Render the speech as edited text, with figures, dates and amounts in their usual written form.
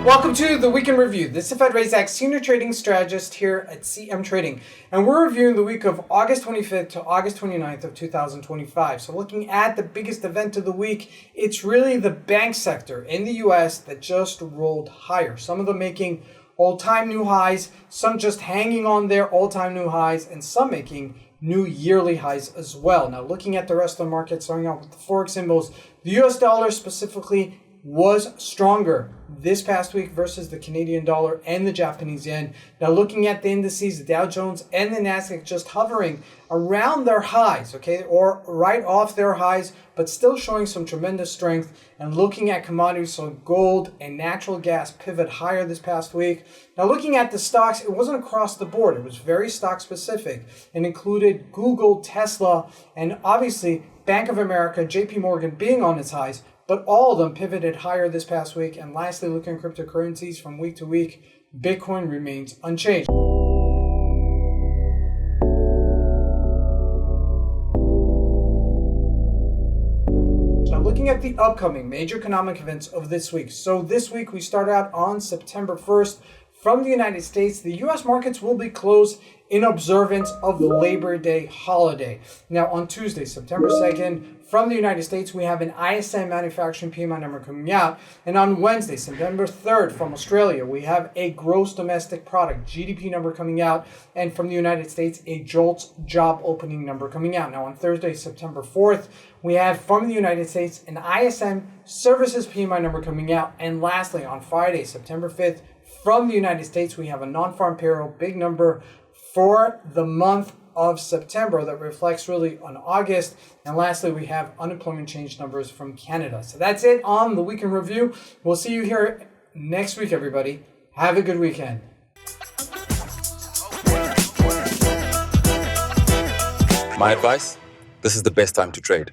Welcome to the Week in Review. This is Fed Razak, Senior Trading Strategist here at CMTrading, and we're reviewing the week of August 25th to August 29th of 2025. So looking at the biggest event of the week, it's really the bank sector in the US that just rolled higher. Some of them making all-time new highs, some just hanging on their all-time new highs, and some making new yearly highs as well. Now looking at the rest of the market, starting out with the Forex symbols, the US dollar specifically was stronger this past week versus the Canadian dollar and the Japanese yen. Now looking at the indices, the Dow Jones and the NASDAQ just hovering around their highs, okay, or right off their highs, but still showing some tremendous strength. And looking at commodities, so gold and natural gas pivot higher this past week. Now looking at the stocks, it wasn't across the board. It was very stock specific and included Google, Tesla, and obviously Bank of America, JP Morgan being on its highs, but all of them pivoted higher this past week. And lastly, looking at cryptocurrencies from week to week, Bitcoin remains unchanged. Now looking at the upcoming major economic events of this week. So this week we start out on September 1st. From the United States, the U.S. markets will be closed in observance of the Labor Day holiday. Now on Tuesday, September 2nd, from the United States, we have an ISM manufacturing PMI number coming out. And on Wednesday, September 3rd, from Australia, we have a gross domestic product, GDP number coming out. And from the United States, a JOLTS job opening number coming out. Now on Thursday, September 4th, we have from the United States an ISM services PMI number coming out. And lastly, on Friday, September 5th, from the United States, we have a non-farm payroll big number for the month of September that reflects really on August. And lastly, we have unemployment change numbers from Canada. So that's it on the Week in Review. We'll see you here next week, everybody. Have a good weekend. My advice, this is the best time to trade.